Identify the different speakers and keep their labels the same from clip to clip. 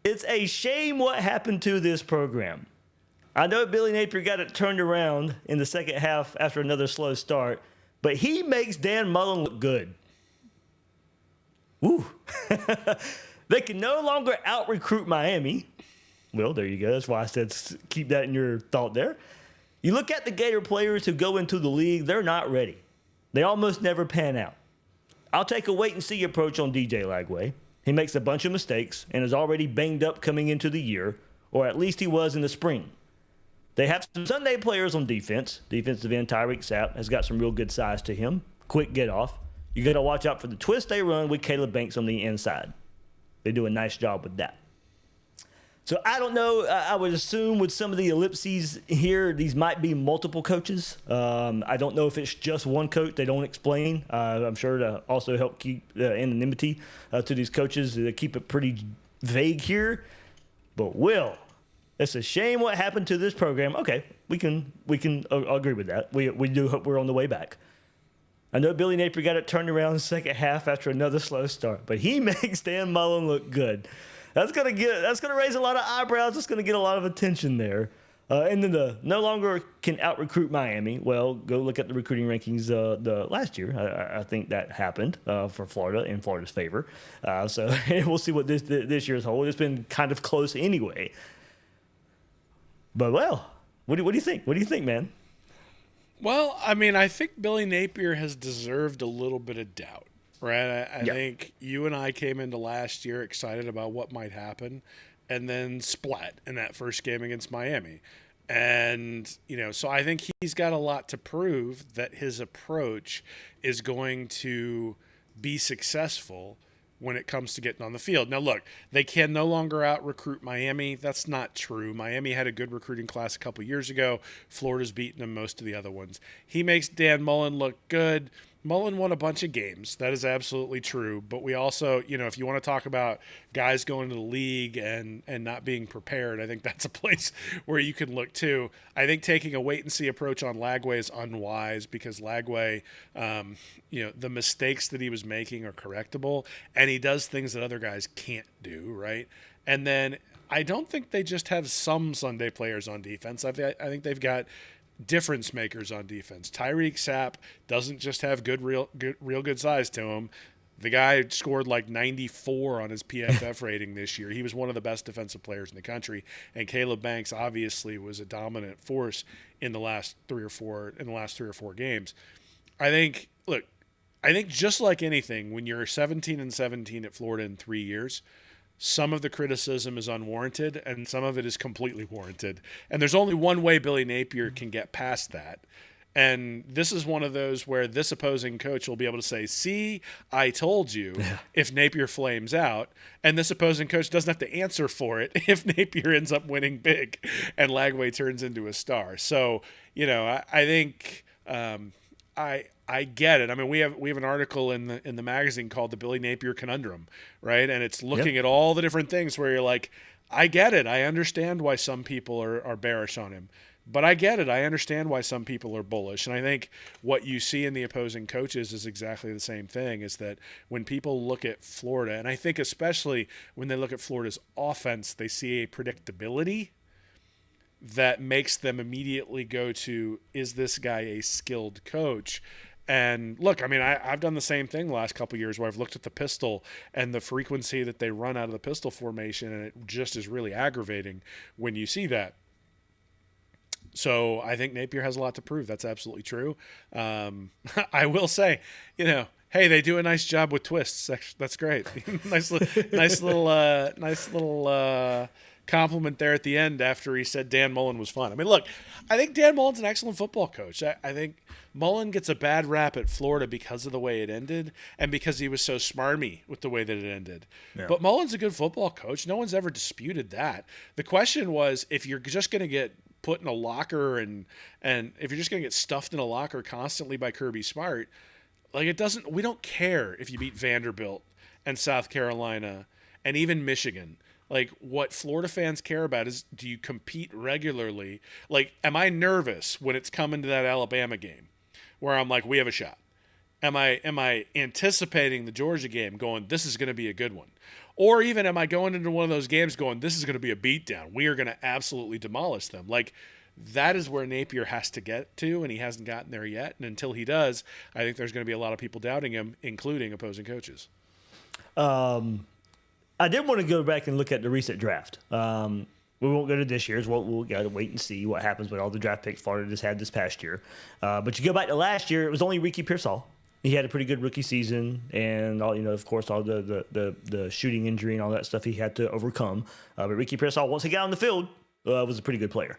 Speaker 1: It's a shame what happened to this program. I know Billy Napier got it turned around in the second half after another slow start, but he makes Dan Mullen look good. Woo. They can no longer out-recruit Miami. Well, there you go. That's why I said keep that in your thought there. You look at the Gator players who go into the league, they're not ready. They almost never pan out. I'll take a wait-and-see approach on DJ Lagway. He makes a bunch of mistakes and is already banged up coming into the year, or at least he was in the spring. They have some Sunday players on defense. Defensive end Tyreak Sapp has got some real good size to him. Quick get-off. You got to watch out for the twist they run with Caleb Banks on the inside. They do a nice job with that. So I don't know. I would assume with some of the ellipses here, these might be multiple coaches. I don't know if it's just one coach. They don't explain. I'm sure to also help keep anonymity to these coaches. They keep it pretty vague here. But Will, it's a shame what happened to this program. Okay, we can agree with that. We do hope we're on the way back. I know Billy Napier got it turned around in the second half after another slow start, but he makes Dan Mullen look good. That's gonna raise a lot of eyebrows. It's gonna get a lot of attention there. And then the no longer can out recruit Miami. Well, go look at the recruiting rankings the last year. I think that happened for Florida in Florida's favor. So we'll see what this year's hold. It's been kind of close anyway. But well, what do you think? What do you think, man?
Speaker 2: Well, I mean, I think Billy Napier has deserved a little bit of doubt, right? I think you and I came into last year excited about what might happen and then splat in that first game against Miami. And, so I think he's got a lot to prove that his approach is going to be successful when it comes to getting on the field. Now, look, they can no longer out-recruit Miami. That's not true. Miami had a good recruiting class a couple years ago. Florida's beaten them most of the other ones. He makes Dan Mullen look good. Mullen won a bunch of games. That is absolutely true. But we also, if you want to talk about guys going to the league and not being prepared, I think that's a place where you can look too. I think taking a wait-and-see approach on Lagway is unwise because Lagway, the mistakes that he was making are correctable, and he does things that other guys can't do, right? And then I don't think they just have some Sunday players on defense. I think they've got difference makers on defense. Tyreak Sapp doesn't just have real good size to him. The guy scored like 94 on his PFF rating this year. He was one of the best defensive players in the country. And Caleb Banks obviously was a dominant force in the last three or four games. I think just like anything, when you're 17-17 at Florida in 3 years, some of the criticism is unwarranted and some of it is completely warranted. And there's only one way Billy Napier can get past that. And this is one of those where this opposing coach will be able to say, see, I told you, if Napier flames out. And this opposing coach doesn't have to answer for it if Napier ends up winning big and Lagway turns into a star. So, I think I get it. I mean, we have an article in the magazine called The Billy Napier Conundrum, right? And it's looking at all the different things where you're like, I get it. I understand why some people are bearish on him. But I get it. I understand why some people are bullish. And I think what you see in the opposing coaches is exactly the same thing, is that when people look at Florida, and I think especially when they look at Florida's offense, they see a predictability that makes them immediately go to, is this guy a skilled coach? And look, I mean, I've done the same thing the last couple of years where I've looked at the pistol and the frequency that they run out of the pistol formation, and it just is really aggravating when you see that. So I think Napier has a lot to prove. That's absolutely true. I will say, hey, they do a nice job with twists. That's great. nice little compliment there at the end after he said Dan Mullen was fun. I mean, look, I think Dan Mullen's an excellent football coach. I think Mullen gets a bad rap at Florida because of the way it ended and because he was so smarmy with the way that it ended. Yeah. But Mullen's a good football coach. No one's ever disputed that. The question was, if you're just going to get put in a locker and if you're just going to get stuffed in a locker constantly by Kirby Smart, we don't care if you beat Vanderbilt and South Carolina and even Michigan. Like, what Florida fans care about is, do you compete regularly? Like, am I nervous when it's coming to that Alabama game where I'm like, we have a shot? Am I anticipating the Georgia game going, this is going to be a good one? Or even am I going into one of those games going, this is going to be a beatdown. We are going to absolutely demolish them. Like, that is where Napier has to get to, and he hasn't gotten there yet. And until he does, I think there's going to be a lot of people doubting him, including opposing coaches.
Speaker 1: I did want to go back and look at the recent draft. We won't go to this year's. We'll got to wait and see what happens with all the draft picks Florida just had this past year. But you go back to last year, it was only Ricky Pearsall. He had a pretty good rookie season, and all of course, all the shooting injury and all that stuff he had to overcome. But Ricky Pearsall, once he got on the field, was a pretty good player.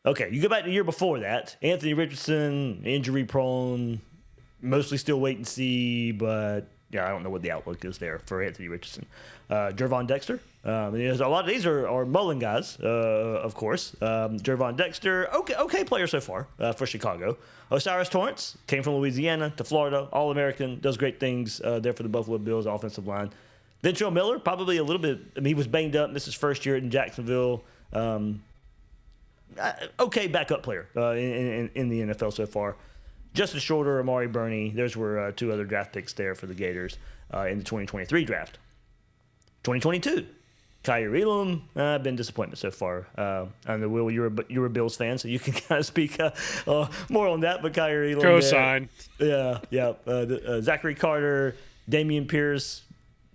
Speaker 1: Okay, you go back to the year before that. Anthony Richardson, injury prone, mostly still wait and see, but yeah, I don't know what the outlook is there for Anthony Richardson. Jervon Dexter. A lot of these are Mullen guys, of course. Jervon Dexter, okay player so far for Chicago. Osiris Torrance came from Louisiana to Florida, All-American, does great things there for the Buffalo Bills offensive line. Ventrell Miller, probably a little bit. I mean, he was banged up. This is his first year in Jacksonville. Okay backup player in the NFL so far. Justin Shorter, Amari Burney, those were two other draft picks there for the Gators in the 2023 draft. 2022, Kyrie Elam, been disappointment so far. I know, Will, you're a Bills fan, so you can kind of speak more on that, but Kyrie Elam.
Speaker 2: Co-sign.
Speaker 1: Yeah. Zachary Carter, Damian Pierce,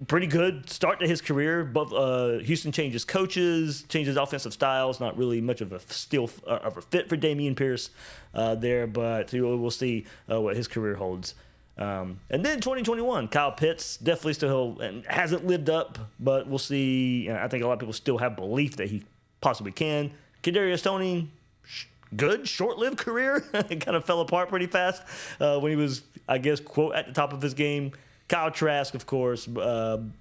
Speaker 1: pretty good start to his career, but Houston changes coaches, changes offensive styles. Not really much of a fit for Damian Pierce there, but we'll see what his career holds. And then 2021, Kyle Pitts definitely still hasn't lived up, but we'll see. I think a lot of people still have belief that he possibly can. Kadarius Toney, good short-lived career. It kind of fell apart pretty fast when he was, I guess, quote, at the top of his game. Kyle Trask, of course,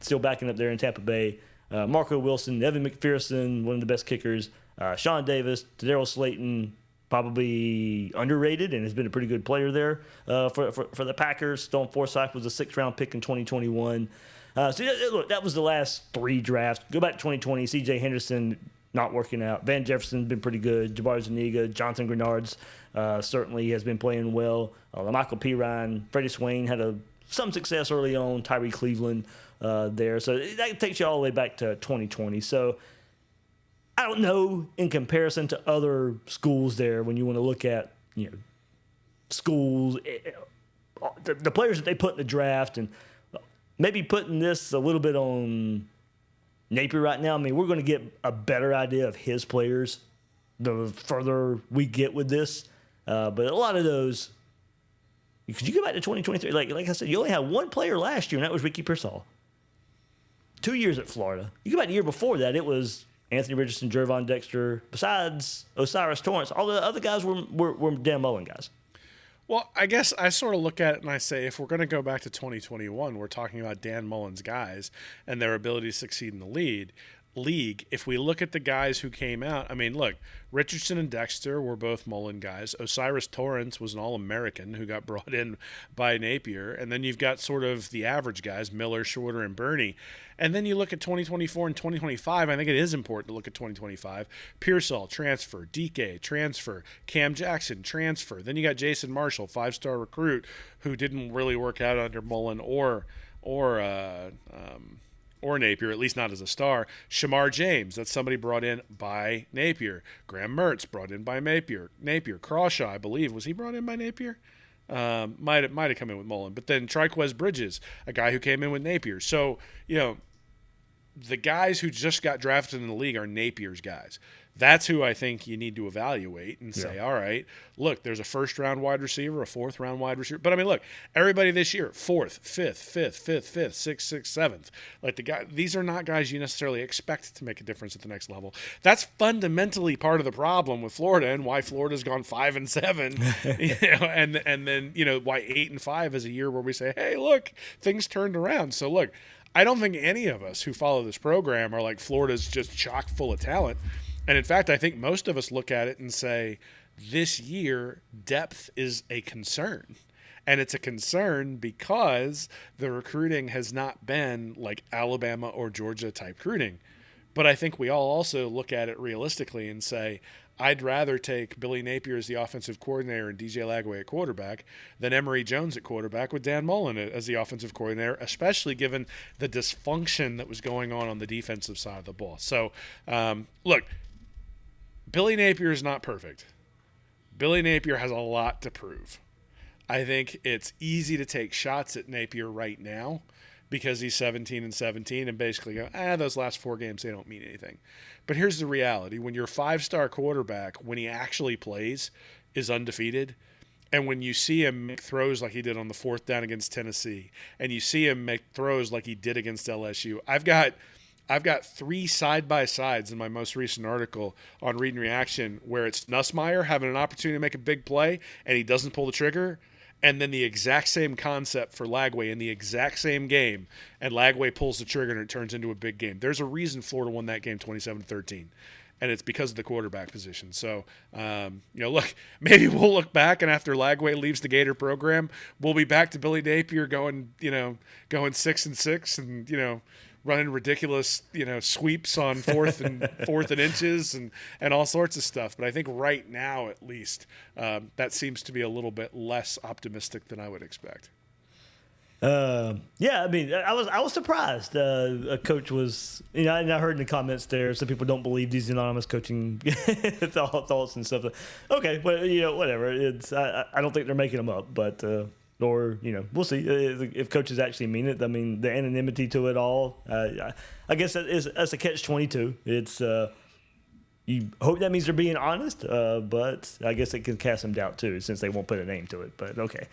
Speaker 1: still backing up there in Tampa Bay. Marco Wilson, Evan McPherson, one of the best kickers. Sean Davis, Daryl Slayton, probably underrated and has been a pretty good player there for the Packers. Stone Forsythe was a 6th-round pick in 2021. Look, that was the last 3 drafts. Go back to 2020, C.J. Henderson not working out. Van Jefferson's been pretty good. Jabari Zuniga, Jonathan Grenard's certainly has been playing well. Michael Pirine, Freddie Swain had some success early on. Tyree Cleveland there. So that takes you all the way back to 2020. So I don't know in comparison to other schools there when you want to look at, schools, the players that they put in the draft, and maybe putting this a little bit on Napier right now. I mean, we're going to get a better idea of his players the further we get with this. But a lot of those, because you go back to 2023, like I said, you only had one player last year, and that was Ricky Pearsall. 2 years at Florida. You go back the year before that, it was Anthony Richardson, Jervon Dexter, besides Osiris Torrance. All the other guys were Dan Mullen guys.
Speaker 2: Well, I guess I sort of look at it and I say, if we're going to go back to 2021, we're talking about Dan Mullen's guys and their ability to succeed in the league. If we look at the guys who came out, I mean, look, Richardson and Dexter were both Mullen guys. Osiris Torrance was an All-American who got brought in by Napier. And then you've got sort of the average guys, Miller, Shorter, and Burney. And then you look at 2024 and 2025. I think it is important to look at 2025. Pearsall, transfer. DK, transfer. Cam Jackson, transfer. Then you got Jason Marshall, 5-star recruit, who didn't really work out under Mullen or Napier, at least not as a star. Shamar James, that's somebody brought in by Napier. Graham Mertz, brought in by Napier. Crawshaw, I believe, was he brought in by Napier? Might have come in with Mullen. But then Triquez Bridges, a guy who came in with Napier. So, the guys who just got drafted in the league are Napier's guys. That's who I think you need to evaluate and say, all right, look, there's a 1st-round wide receiver, a 4th-round wide receiver. But, I mean, look, everybody this year, 4th, 5th, 6th, 7th. Like, these are not guys you necessarily expect to make a difference at the next level. That's fundamentally part of the problem with Florida and why Florida's gone 5-7, and then, why 8-5 is a year where we say, hey, look, things turned around. So, look, I don't think any of us who follow this program are like Florida's just chock full of talent. And in fact, I think most of us look at it and say, this year, depth is a concern. And it's a concern because the recruiting has not been like Alabama or Georgia type recruiting. But I think we all also look at it realistically and say, I'd rather take Billy Napier as the offensive coordinator and DJ Lagway at quarterback than Emory Jones at quarterback with Dan Mullen as the offensive coordinator, especially given the dysfunction that was going on the defensive side of the ball. So, look, Billy Napier is not perfect. Billy Napier has a lot to prove. I think it's easy to take shots at Napier right now because he's 17-17 and basically go, those last 4 games, they don't mean anything. But here's the reality. When your 5-star quarterback, when he actually plays, is undefeated, and when you see him make throws like he did on the 4th down against Tennessee, and you see him make throws like he did against LSU, I've got 3 side-by-sides in my most recent article on Read and Reaction where it's Nussmeier having an opportunity to make a big play, and he doesn't pull the trigger, and then the exact same concept for Lagway in the exact same game, and Lagway pulls the trigger and it turns into a big game. There's a reason Florida won that game 27-13, and it's because of the quarterback position. So, look, maybe we'll look back, and after Lagway leaves the Gator program, we'll be back to Billy Napier going 6-6 and, running ridiculous, sweeps on fourth and inches and all sorts of stuff. But I think right now, at least, that seems to be a little bit less optimistic than I would expect.
Speaker 1: Yeah, I mean, I was surprised. A coach was, and I heard in the comments there, some people don't believe these anonymous coaching thoughts and stuff. Okay, well, whatever. It's I don't think they're making them up, but. Or, we'll see if coaches actually mean it. I mean, the anonymity to it all, I guess that's a catch-22. It's you hope that means they're being honest, but I guess it can cast some doubt too since they won't put a name to it. But okay.